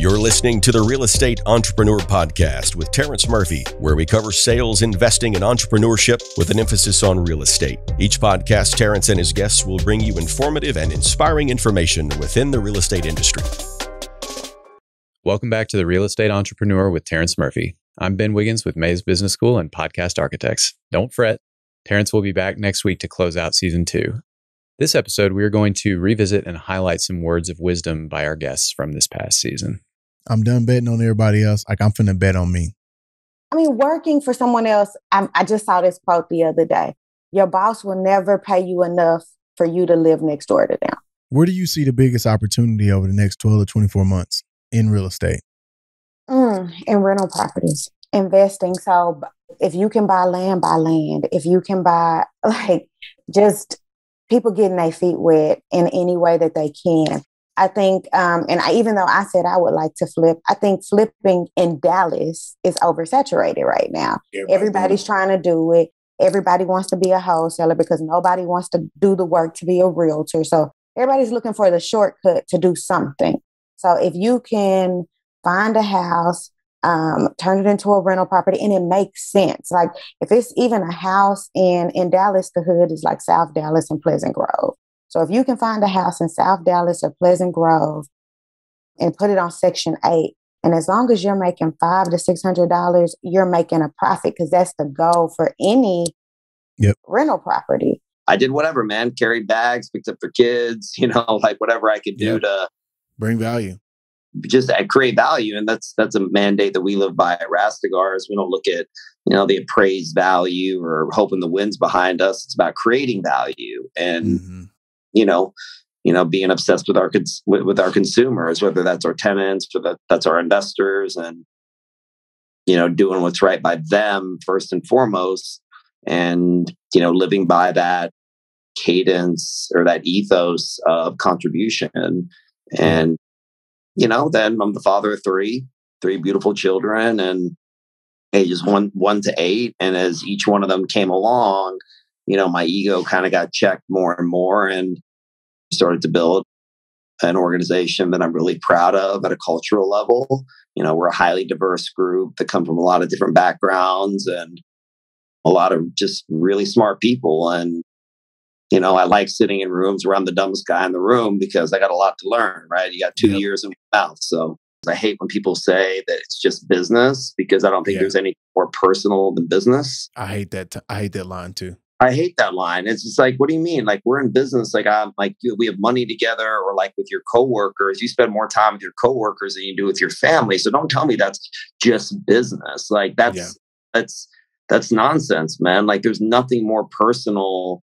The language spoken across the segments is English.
You're listening to the Real Estate Entrepreneur Podcast with Terrence Murphy, where we cover sales, investing, and entrepreneurship with an emphasis on real estate. Each podcast, Terrence and his guests will bring you informative and inspiring information within the real estate industry. Welcome back to the Real Estate Entrepreneur with Terrence Murphy. I'm Ben Wiggins with Mays Business School and Podcast Architects. Don't fret, Terrence will be back next week to close out season 2. This episode, we are going to revisit and highlight some words of wisdom by our guests from this past season. I'm done betting on everybody else. I'm finna bet on me. I mean, working for someone else, I just saw this quote the other day. Your boss will never pay you enough for you to live next door to them. Where do you see the biggest opportunity over the next 12 to 24 months in real estate? In rental properties, investing. So if you can buy land, buy land. If you can buy, just people getting their feet wet in any way that they can. I think, even though I said I would like to flip, I think flipping in Dallas is oversaturated right now. Everybody's trying to do it. Everybody wants to be a wholesaler because nobody wants to do the work to be a realtor. So everybody's looking for the shortcut to do something. So if you can find a house, turn it into a rental property, and it makes sense. Like if it's even a house in Dallas, the hood is like South Dallas and Pleasant Grove. So if you can find a house in South Dallas or Pleasant Grove and put it on Section 8, and as long as you're making $500 to $600, you're making a profit because that's the goal for any rental property. I did whatever, man. Carried bags, picked up for kids, whatever I could do to bring value. Just create value. And that's a mandate that we live by at Rastegar. Is we don't look at, the appraised value or hoping the wind's behind us. It's about creating value and, being obsessed with our consumers, whether that's our tenants or that's our investors, and, doing what's right by them first and foremost, and, living by that cadence or that ethos of contribution. And, then I'm the father of three beautiful children, and ages 1 to 8. And as each one of them came along, my ego kind of got checked more and more, and started to build an organization that I'm really proud of at a cultural level. We're a highly diverse group that come from a lot of different backgrounds and a lot of just really smart people. And, I like sitting in rooms where I'm the dumbest guy in the room because I got a lot to learn, right? You got 2 years in your mouth. So I hate when people say that it's just business, because I don't think there's any more personal than business. I hate that. I hate that line too. I hate that line. It's just like, what do you mean? Like, we're in business. Like, we have money together, or like with your coworkers, you spend more time with your coworkers than you do with your family. So don't tell me that's just business. Like that's nonsense, man. Like, there's nothing more personal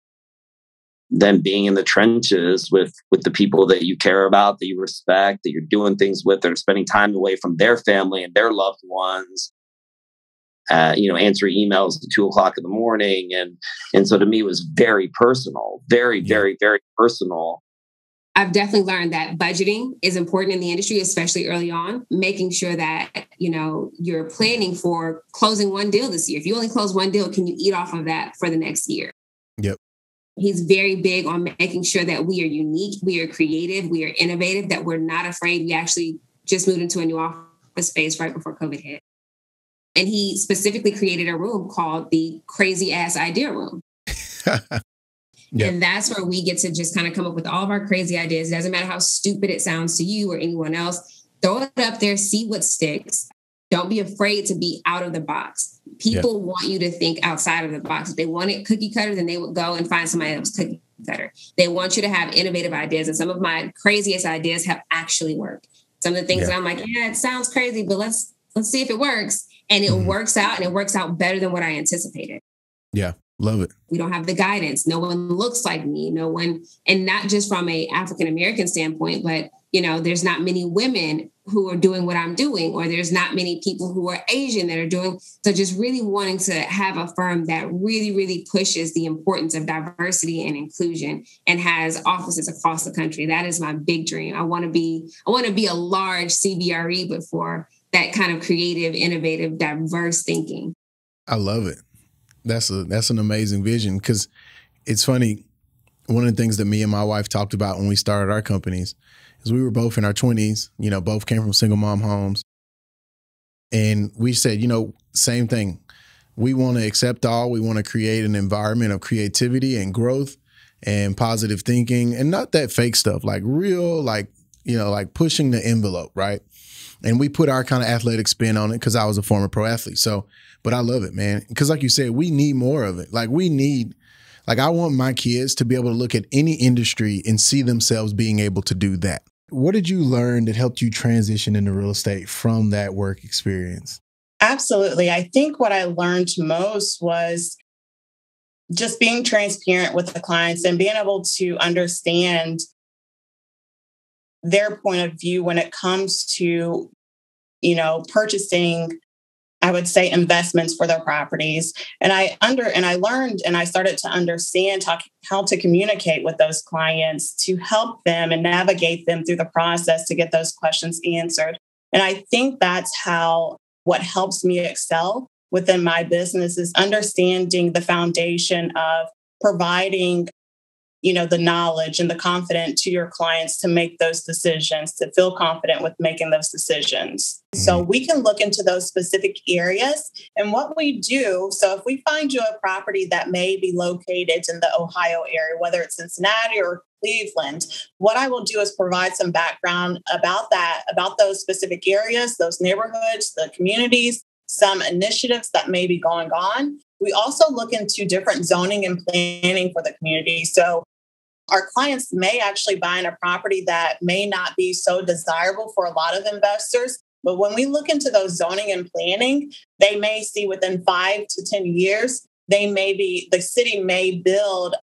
than being in the trenches with the people that you care about, that you respect, that you're doing things with, that are spending time away from their family and their loved ones. Answering emails at 2:00 in the morning. And so to me, it was very personal, very, very, very personal. I've definitely learned that budgeting is important in the industry, especially early on, making sure that, you're planning for closing one deal this year. If you only close one deal, can you eat off of that for the next year? Yep. He's very big on making sure that we are unique, we are creative, we are innovative, that we're not afraid. We actually just moved into a new office space right before COVID hit. And he specifically created a room called the Crazy Ass Idea Room. And that's where we get to just kind of come up with all of our crazy ideas. It doesn't matter how stupid it sounds to you or anyone else. Throw it up there, see what sticks. Don't be afraid to be out of the box. People want you to think outside of the box. If they want it cookie cutter, then they would go and find somebody else cookie cutter. They want you to have innovative ideas. And some of my craziest ideas have actually worked. Some of the things that I'm like, it sounds crazy, but let's see if it works. And it works out, and it works out better than what I anticipated. Yeah. Love it. We don't have the guidance. No one looks like me. No one, and not just from a African-American standpoint, but, there's not many women who are doing what I'm doing, or there's not many people who are Asian that are doing. So just really wanting to have a firm that really, really pushes the importance of diversity and inclusion and has offices across the country. That is my big dream. I want to be a large CBRE, but for that kind of creative, innovative, diverse thinking. I love it. That's an amazing vision, because it's funny. One of the things that me and my wife talked about when we started our companies because we were both in our 20s, both came from single mom homes. And we said, same thing. We want to accept all. We want to create an environment of creativity and growth and positive thinking, and not that fake stuff, like real, like pushing the envelope, right? And we put our kind of athletic spin on it because I was a former pro athlete. So, but I love it, man. Because like you said, we need more of it. I want my kids to be able to look at any industry and see themselves being able to do that. What did you learn that helped you transition into real estate from that work experience? Absolutely. I think what I learned most was just being transparent with the clients and being able to understand their point of view when it comes to, purchasing, I would say, investments for their properties. And I learned and I started to understand how to communicate with those clients to help them and navigate them through the process to get those questions answered. And I think that's what helps me excel within my business is understanding the foundation of providing, the knowledge and the confidence to your clients to make those decisions, to feel confident with making those decisions. So we can look into those specific areas and what we do. So if we find you a property that may be located in the Ohio area, whether it's Cincinnati or Cleveland, what I will do is provide some background about those specific areas, those neighborhoods, the communities, some initiatives that may be going on. We also look into different zoning and planning for the community. So our clients may actually buy in a property that may not be so desirable for a lot of investors. But when we look into those zoning and planning, they may see within 5 to 10 years, the city may build,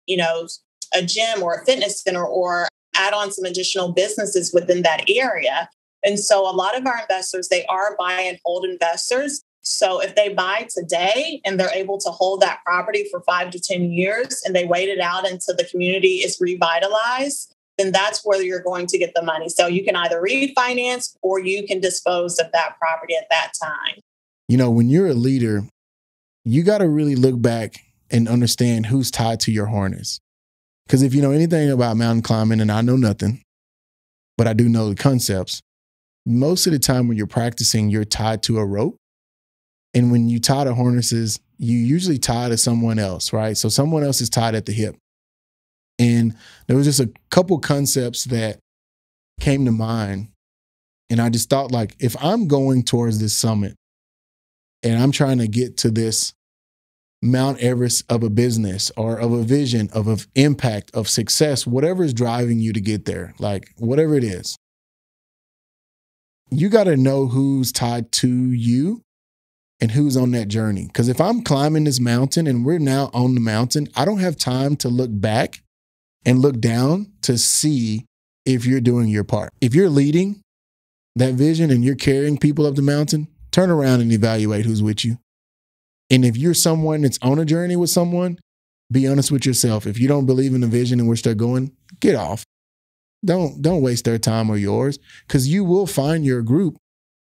a gym or a fitness center or add on some additional businesses within that area. And so a lot of our investors, they are buy and hold investors. So if they buy today and they're able to hold that property for 5 to 10 years and they wait it out until the community is revitalized, then that's where you're going to get the money. So you can either refinance or you can dispose of that property at that time. When you're a leader, you got to really look back and understand who's tied to your harness. Because if you know anything about mountain climbing, and I know nothing, but I do know the concepts, most of the time when you're practicing, you're tied to a rope. And when you tie to harnesses, you usually tie to someone else, right? So someone else is tied at the hip. And there was just a couple concepts that came to mind. And I just thought, if I'm going towards this summit and I'm trying to get to this Mount Everest of a business or of a vision, of impact, of success, whatever is driving you to get there, whatever it is, you got to know who's tied to you and who's on that journey. Because if I'm climbing this mountain and we're now on the mountain, I don't have time to look back and look down to see if you're doing your part. If you're leading that vision and you're carrying people up the mountain, turn around and evaluate who's with you. And if you're someone that's on a journey with someone, be honest with yourself. If you don't believe in the vision in which they're going, get off. Don't waste their time or yours, because you will find your group.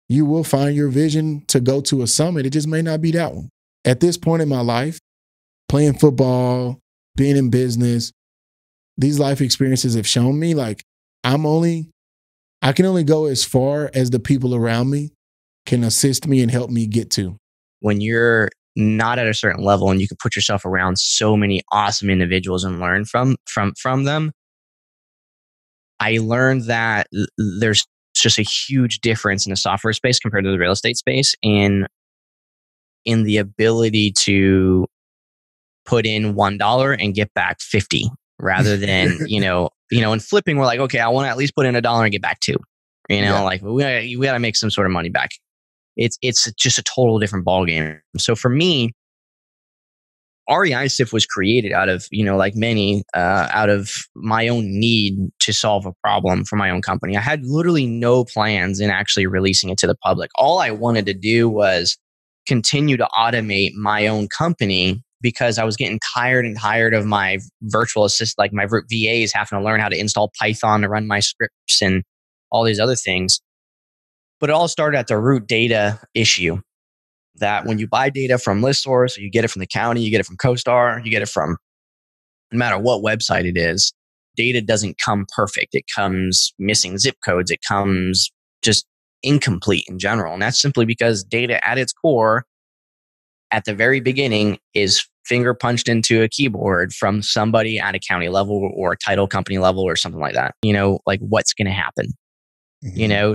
You will find your vision to go to a summit. It just may not be that one. At this point in my life, playing football, being in business, these life experiences have shown me I can only go as far as the people around me can assist me and help me get to. When you're not at a certain level and you can put yourself around so many awesome individuals and learn from them, I learned that there's just a huge difference in the software space compared to the real estate space in the ability to put in $1 and get back 50 rather than, in flipping, we're like, okay, I want to at least put in $1 and get back 2, we got to make some sort of money back. It's just a total different ballgame. So for me, REI-SIF was created out of, out of my own need to solve a problem for my own company. I had literally no plans in actually releasing it to the public. All I wanted to do was continue to automate my own company because I was getting tired of my virtual assist, my VAs having to learn how to install Python to run my scripts and all these other things. But it all started at the root data issue. That when you buy data from listsource, you get it from the county, you get it from CoStar, you get it from no matter what website it is, data doesn't come perfect. It comes missing zip codes. It comes just incomplete in general. And that's simply because data at its core, at the very beginning, is finger punched into a keyboard from somebody at a county level or a title company level or something like that. Like what's going to happen?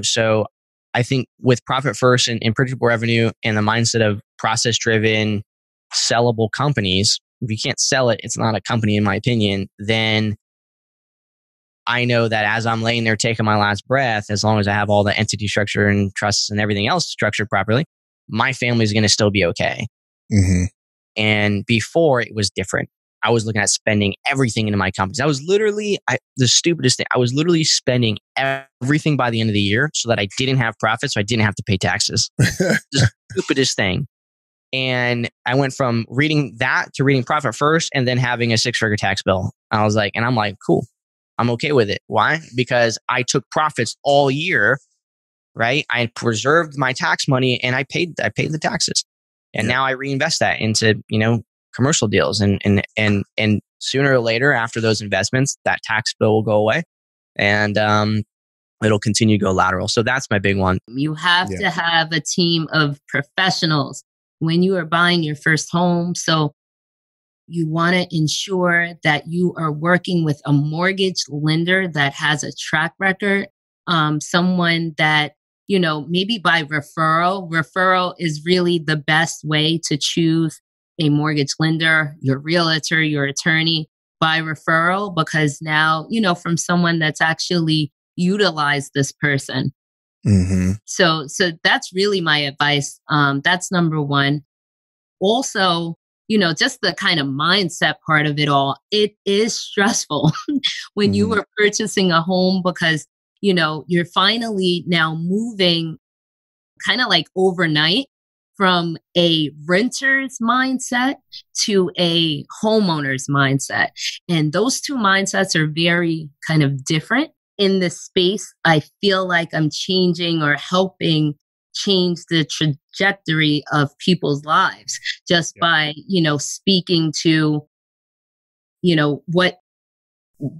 So I think with profit first and predictable revenue and the mindset of process driven, sellable companies, if you can't sell it, it's not a company, in my opinion, then I know that as I'm laying there taking my last breath, as long as I have all the entity structure and trusts and everything else structured properly, my family is going to still be okay. And before, it was different. I was looking at spending everything into my companies. I was literally, the stupidest thing, I was literally spending everything by the end of the year so that I didn't have profit, so I didn't have to pay taxes. The stupidest thing. And I went from reading that to reading profit first and then having a 6-figure tax bill. I'm like, cool. I'm okay with it. Why? Because I took profits all year, right? I preserved my tax money and I paid the taxes. And now I reinvest that into, commercial deals. And sooner or later, after those investments, that tax bill will go away and it'll continue to go lateral. So that's my big one. You have to have a team of professionals when you are buying your first home. So you want to ensure that you are working with a mortgage lender that has a track record, someone that, maybe by referral. Referral is really the best way to choose a mortgage lender, your realtor, your attorney by referral, because now, from someone that's actually utilized this person. So that's really my advice. That's number one. Also, just the kind of mindset part of it all. It is stressful when you are purchasing a home because, you're finally now moving kind of like overnight from a renter's mindset to a homeowner's mindset. And those two mindsets are very kind of different. In this space, I feel like I'm changing or helping change the trajectory of people's lives just by, speaking to, what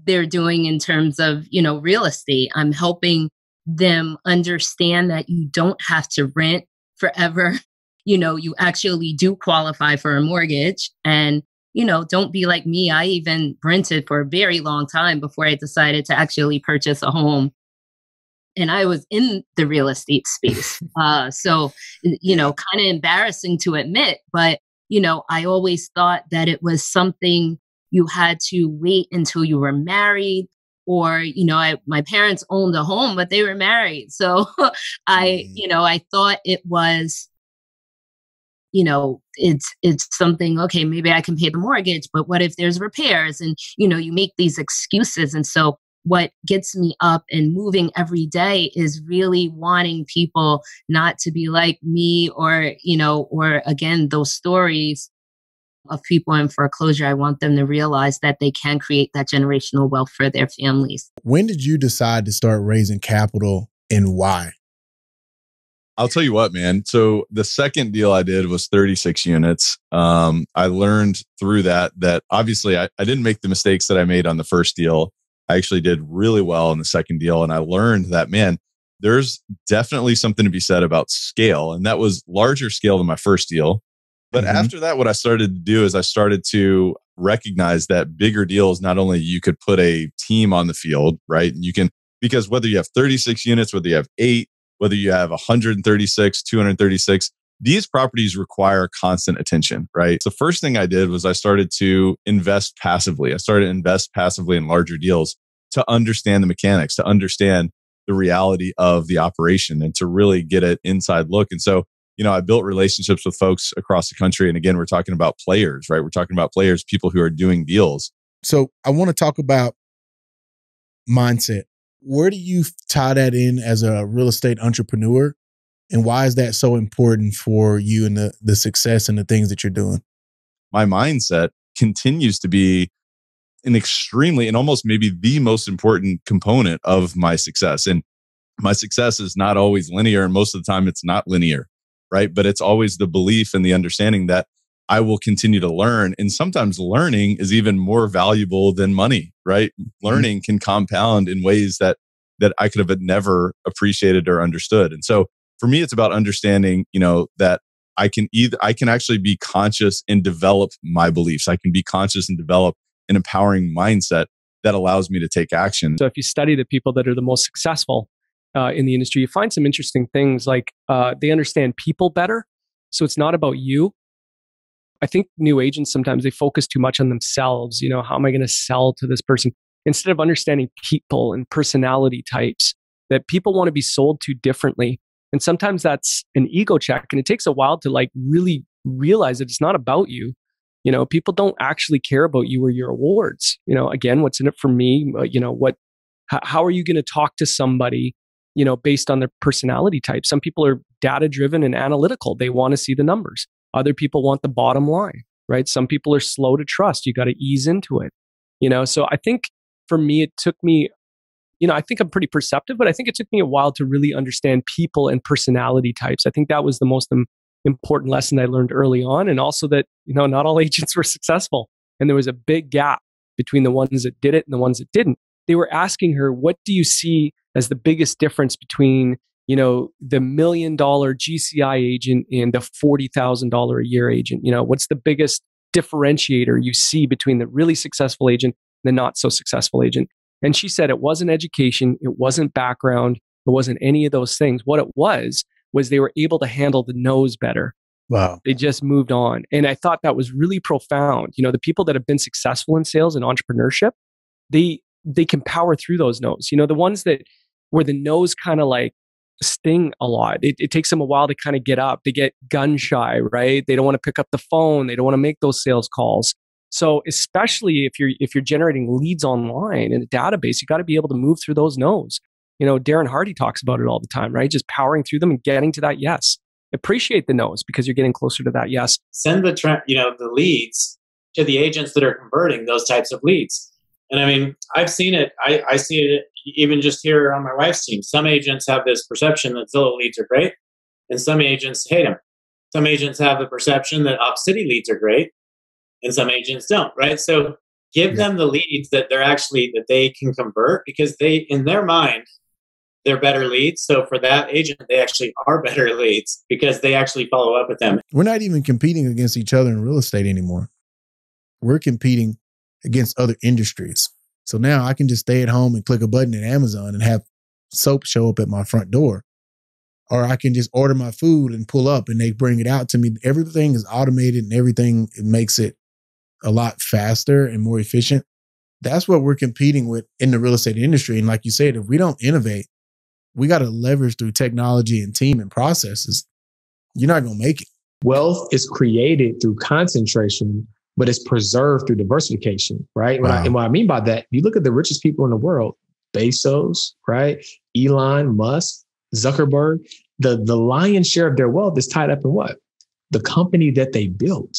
they're doing in terms of, real estate. I'm helping them understand that you don't have to rent forever. You actually do qualify for a mortgage and, don't be like me. I even rented for a very long time before I decided to actually purchase a home. And I was in the real estate space. So, kind of embarrassing to admit, but, I always thought that it was something you had to wait until you were married or, my parents owned a home, but they were married. So I thought it was, it's something, okay, maybe I can pay the mortgage, but what if there's repairs? And, you make these excuses. And so what gets me up and moving every day is really wanting people not to be like me or, or again, those stories of people in foreclosure. I want them to realize that they can create that generational wealth for their families. When did you decide to start raising capital and why? I'll tell you what, man. So the second deal I did was 36 units. I learned through that obviously I didn't make the mistakes that I made on the first deal. I actually did really well in the second deal. And I learned that, man, there's definitely something to be said about scale. And that was larger scale than my first deal. But after that, what I started to do is I started to recognize that bigger deals, not only you could put a team on the field, right? And you can, because whether you have 36 units, whether you have 8, whether you have 136, 236, these properties require constant attention, right? So the first thing I did was I started to invest passively. I started to invest passively in larger deals to understand the mechanics, to understand the reality of the operation and to really get an inside look. And so, I built relationships with folks across the country. And again, we're talking about players, right? We're talking about players, people who are doing deals. So I want to talk about mindset. Where do you tie that in as a real estate entrepreneur? And why is that so important for you and the success and the things that you're doing? My mindset continues to be an extremely and almost maybe the most important component of my success. And my success is not always linear. And most of the time it's not linear, right? But it's always the belief and the understanding that I will continue to learn. And sometimes learning is even more valuable than money, right? Learning can compound in ways that I could have never appreciated or understood. And so for me, it's about understanding, that I can actually be conscious and develop my beliefs. I can be conscious and develop an empowering mindset that allows me to take action. So if you study the people that are the most successful in the industry, you find some interesting things like they understand people better. So it's not about you. I think new agents, sometimes they focus too much on themselves. How am I going to sell to this person? Instead of understanding people and personality types that people want to be sold to differently. And sometimes that's an ego check. And it takes a while to really realize that it's not about you. People don't actually care about you or your awards. Again, what's in it for me? How are you going to talk to somebody, based on their personality type? Some people are data driven and analytical. They want to see the numbers. Other people want the bottom line, right? Some people are slow to trust. You got to ease into it, So I think for me, it took me, I think I'm pretty perceptive, but I think it took me a while to really understand people and personality types. I think that was the most important lesson I learned early on. And also that, not all agents were successful. And there was a big gap between the ones that did it and the ones that didn't. They were asking her, what do you see as the biggest difference between the $1 million GCI agent and the $40,000 a year agent? What's the biggest differentiator you see between the really successful agent and the not so successful agent? And she said it wasn't education, it wasn't background, it wasn't any of those things. What it was they were able to handle the no's better. Wow. They just moved on. And I thought that was really profound. The people that have been successful in sales and entrepreneurship, they can power through those no's. The ones that where the no's kind of sting a lot. It takes them a while to kind of get up. They get gun shy, right? They don't want to pick up the phone. They don't want to make those sales calls. So especially if you're generating leads online in a database, you got to be able to move through those no's. Darren Hardy talks about it all the time, right? Just powering through them and getting to that yes. Appreciate the no's because you're getting closer to that yes. Send the leads to the agents that are converting those types of leads. And I mean, I've seen it. I see it even just here on my wife's team. Some agents have this perception that Zillow leads are great, and some agents hate them. Some agents have the perception that Op City leads are great, and some agents don't, right? So give them the leads that they can convert, because they, in their mind, they're better leads. So for that agent, they actually are better leads because they actually follow up with them. We're not even competing against each other in real estate anymore. We're competing against other industries. So now I can just stay at home and click a button at Amazon and have soap show up at my front door. Or I can just order my food and pull up and they bring it out to me. Everything is automated and everything, it makes it a lot faster and more efficient. That's what we're competing with in the real estate industry. And like you said, if we don't innovate, we got to leverage through technology and team and processes. You're not going to make it. Wealth is created through concentration, but it's preserved through diversification, right? Wow. And what I mean by that, you look at the richest people in the world, Bezos, right? Elon Musk, Zuckerberg, the lion's share of their wealth is tied up in what? The company that they built,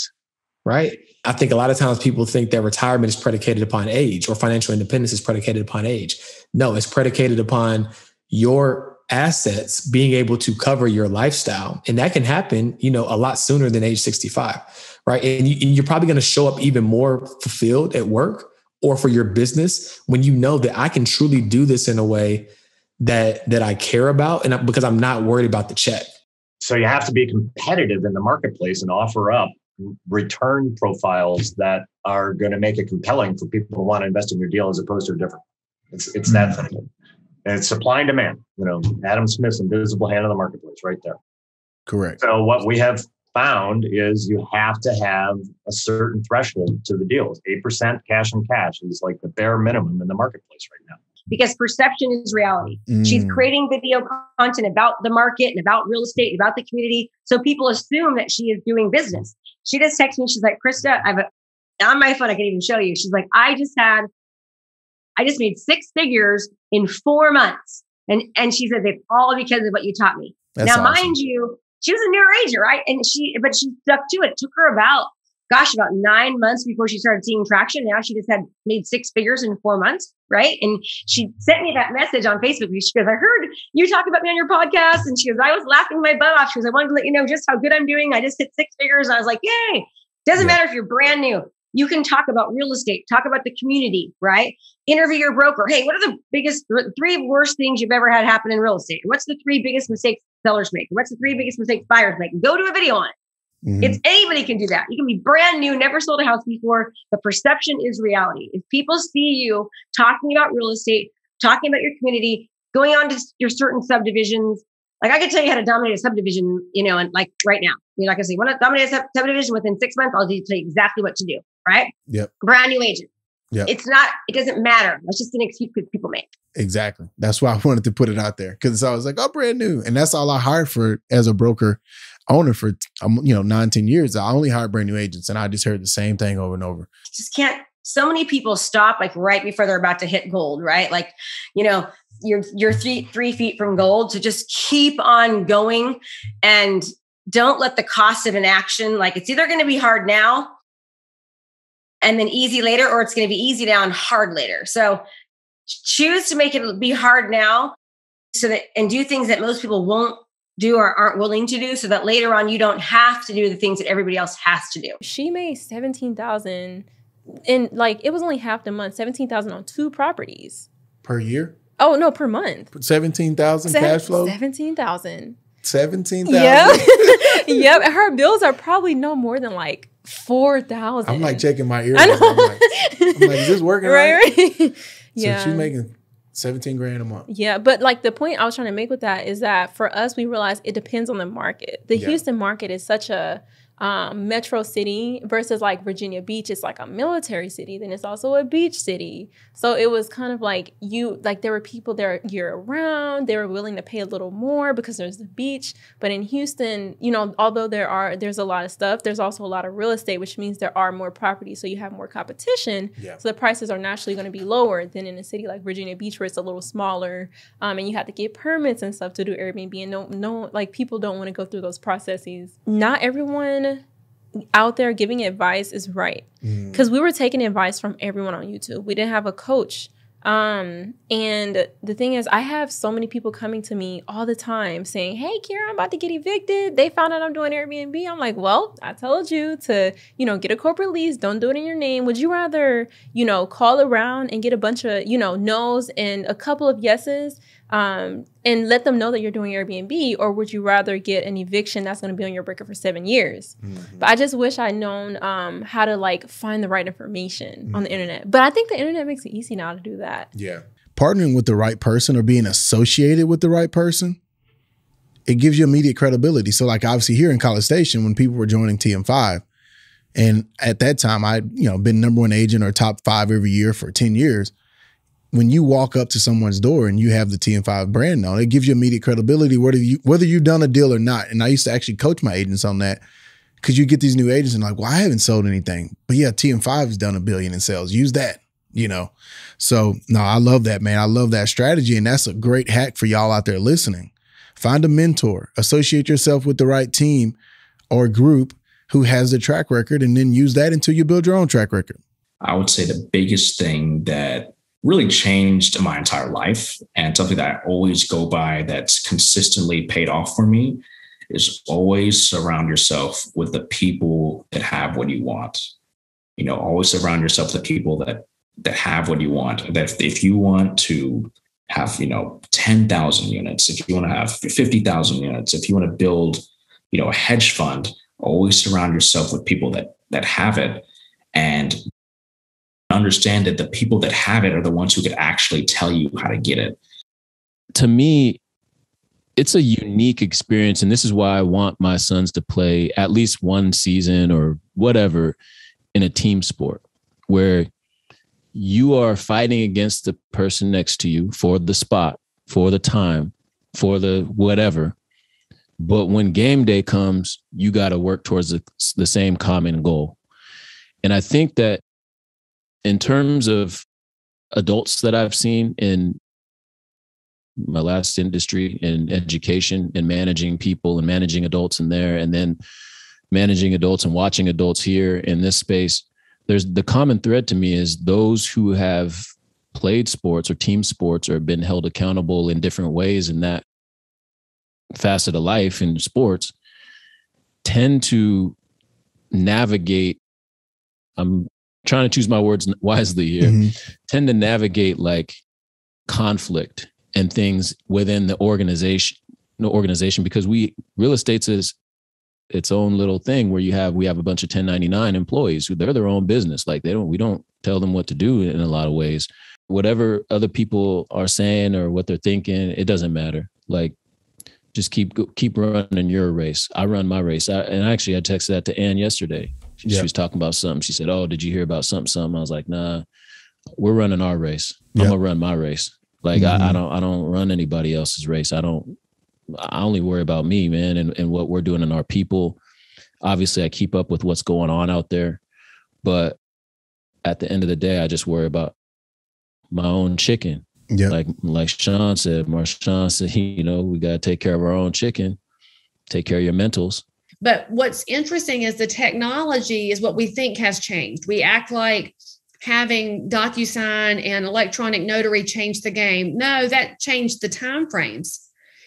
right? I think a lot of times people think that retirement is predicated upon age or financial independence is predicated upon age. No, it's predicated upon your assets being able to cover your lifestyle. And that can happen, a lot sooner than age 65, right? And you're probably going to show up even more fulfilled at work or for your business when you know that I can truly do this in a way that I care about and because I'm not worried about the check. So you have to be competitive in the marketplace and offer up return profiles that are going to make it compelling for people who want to invest in your deal as opposed to a different. It's that simple. And it's supply and demand. Adam Smith's invisible hand in the marketplace right there. Correct. So what we have found is you have to have a certain threshold to the deals. 8% cash on cash is like the bare minimum in the marketplace right now. Because perception is reality. She's creating video content about the market and about real estate, and about the community. So people assume that she is doing business. She just texted me. She's like, Krista, on my phone, I can even show you. She's like, I just made 6 figures in 4 months. And she said, it's all because of what you taught me. That's now, awesome. mind you, she was a newer agent, right? But she stuck to it. It took her about 9 months before she started seeing traction. Now she just made 6 figures in 4 months, right? And she sent me that message on Facebook. She goes, I heard you talk about me on your podcast. And she goes, I was laughing my butt off. She goes, I wanted to let you know just how good I'm doing. I just hit 6 figures. And I was like, yay. Doesn't matter if you're brand new. You can talk about real estate, talk about the community, right? Interview your broker. Hey, what are the biggest 3 worst things you've ever had happen in real estate? What's the 3 biggest mistakes sellers make? What's the 3 biggest mistakes buyers make? Go do a video on it. Mm-hmm. It's anybody can do that. You can be brand new, never sold a house before, but perception is reality. If people see you talking about real estate, talking about your community, going on to your certain subdivisions, like I could tell you how to dominate a subdivision, and like right now, you're not going to say, want to dominate a subdivision within 6 months? I'll tell you exactly what to do, right? Yep. Brand new agent. Yep. It doesn't matter. That's just an excuse people make. Exactly. That's why I wanted to put it out there, because I was like, brand new. And that's all I hired for as a broker owner for, 9-10 years. I only hired brand new agents, and I just heard the same thing over and over. Just can't. So many people stop like right before they're about to hit gold, right? Like, you're 3 feet from gold. So just keep on going and don't let the cost of inaction, like it's either going to be hard now and then easy later, or it's going to be easy now and hard later. So choose to make it be hard now and do things that most people won't do or aren't willing to do, so that later on you don't have to do the things that everybody else has to do. She made $17,000 and like it was only half the month, $17,000 on 2 properties. Per year? Oh no, per month. 17,000 cash flow? 17,000. 17,000? Yeah. Yep. Her bills are probably no more than like 4,000. I'm like checking my ears. I know. I'm like, is this working right? Yeah. So she's making 17 grand a month. Yeah. But like the point I was trying to make with that is that for us, we realize it depends on the market. The Houston market is such a metro city versus like Virginia Beach. It's like a military city. Then it's also a beach city. So it was kind of like there were people there year round. They were willing to pay a little more because there's the beach. But in Houston, although there's a lot of stuff, there's also a lot of real estate, which means there are more properties. So you have more competition. Yeah. So the prices are naturally going to be lower than in a city like Virginia Beach, where it's a little smaller. And you have to get permits and stuff to do Airbnb. And no, like people don't want to go through those processes. Not everyone out there giving advice is right, because we were taking advice from everyone on YouTube. We didn't have a coach. And the thing is, I have so many people coming to me all the time saying, hey, Kierra, I'm about to get evicted. They found out I'm doing Airbnb. I'm like, well, I told you to, get a corporate lease. Don't do it in your name. Would you rather, call around and get a bunch of, no's and a couple of yeses, and let them know that you're doing Airbnb, or would you rather get an eviction that's going to be on your breaker for 7 years? Mm-hmm. But I just wish I'd known how to like find the right information on the internet. But I think the internet makes it easy now to do that. Yeah. Partnering with the right person or being associated with the right person, it gives you immediate credibility. So like obviously here in College Station, when people were joining TM5, and at that time I'd been #1 agent or top 5 every year for 10 years. When you walk up to someone's door and you have the TM5 brand on, it gives you immediate credibility, whether you've done a deal or not. And I used to actually coach my agents on that, because you get these new agents and like, well, I haven't sold anything. But yeah, TM5 has done $1 billion in sales. Use that, So no, I love that, man. I love that strategy. And that's a great hack for y'all out there listening. Find a mentor, associate yourself with the right team or group who has the track record, and then use that until you build your own track record. I would say the biggest thing that really changed my entire life, and something that I always go by that's consistently paid off for me, is always surround yourself with the people that have what you want. Always surround yourself with the people that have what you want. That if you want to have, 10,000 units, if you want to have 50,000 units, if you want to build, a hedge fund, always surround yourself with people that have it, and understand that the people that have it are the ones who could actually tell you how to get it. To me, it's a unique experience. And this is why I want my sons to play at least one season or whatever in a team sport, where you are fighting against the person next to you for the spot, for the time, for the whatever. But when game day comes, you got to work towards the same common goal. And I think that in terms of adults that I've seen in my last industry, in education and managing people and managing adults in there, and then managing adults and watching adults here in this space, there's the common thread to me is those who have played sports or team sports or been held accountable in different ways in that facet of life in sports tend to navigate, I'm trying to choose my words wisely here, tend to navigate like conflict and things within the organization, because real estate's is its own little thing where we have a bunch of 1099 employees who they're their own business. Like we don't tell them what to do in a lot of ways. Whatever other people are saying or what they're thinking, it doesn't matter. Like, just keep running your race. I run my race. And actually, I texted that to Ann yesterday. She was talking about something. She said, "Oh, did you hear about something?" I was like, "Nah, we're running our race. I'm gonna run my race. Like I don't run anybody else's race. I only worry about me, man, and what we're doing and our people. Obviously, I keep up with what's going on out there, but at the end of the day, I just worry about my own chicken." Yeah. Like Sean said, Marshawn said, we got to take care of our own chicken, take care of your mentals. But what's interesting is the technology is what we think has changed. We act like having DocuSign and electronic notary changed the game. No, that changed the timeframes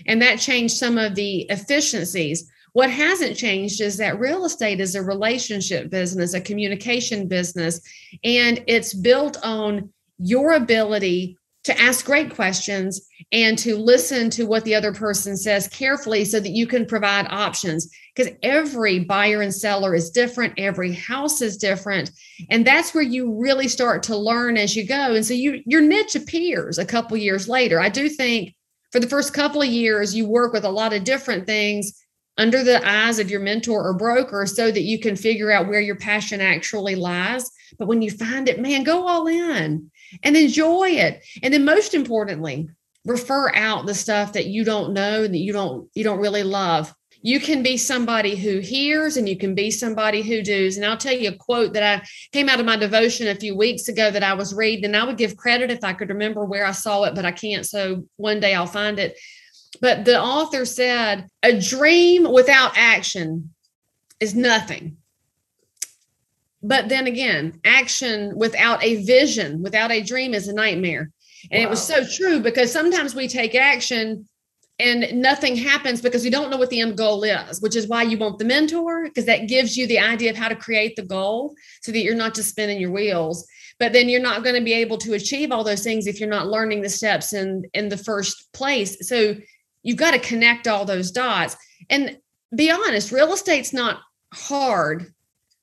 and that changed some of the efficiencies. What hasn't changed is that real estate is a relationship business, a communication business, and it's built on your ability to ask great questions and to listen to what the other person says carefully so that you can provide options, because every buyer and seller is different. Every house is different. And that's where you really start to learn as you go. And so your niche appears a couple years later. I do think for the first couple of years, you work with a lot of different things under the eyes of your mentor or broker so that you can figure out where your passion actually lies. But when you find it, man, go all in and enjoy it. And then most importantly, refer out the stuff that you don't know and that you don't really love. You can be somebody who hears and you can be somebody who does. And I'll tell you a quote that I came out of my devotion a few weeks ago that I was reading, and I would give credit if I could remember where I saw it, but I can't. So one day I'll find it. But the author said, "A dream without action is nothing. But then again, action without a vision, without a dream is a nightmare." And It was so true, because sometimes we take action and nothing happens because we don't know what the end goal is, which is why you want the mentor, because that gives you the idea of how to create the goal so that you're not just spinning your wheels. But then you're not going to be able to achieve all those things if you're not learning the steps in the first place. So you've got to connect all those dots. And be honest, real estate's not hard,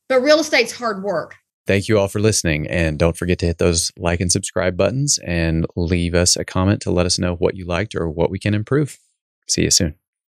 but real estate's hard work. Thank you all for listening. And don't forget to hit those like and subscribe buttons and leave us a comment to let us know what you liked or what we can improve. See you soon.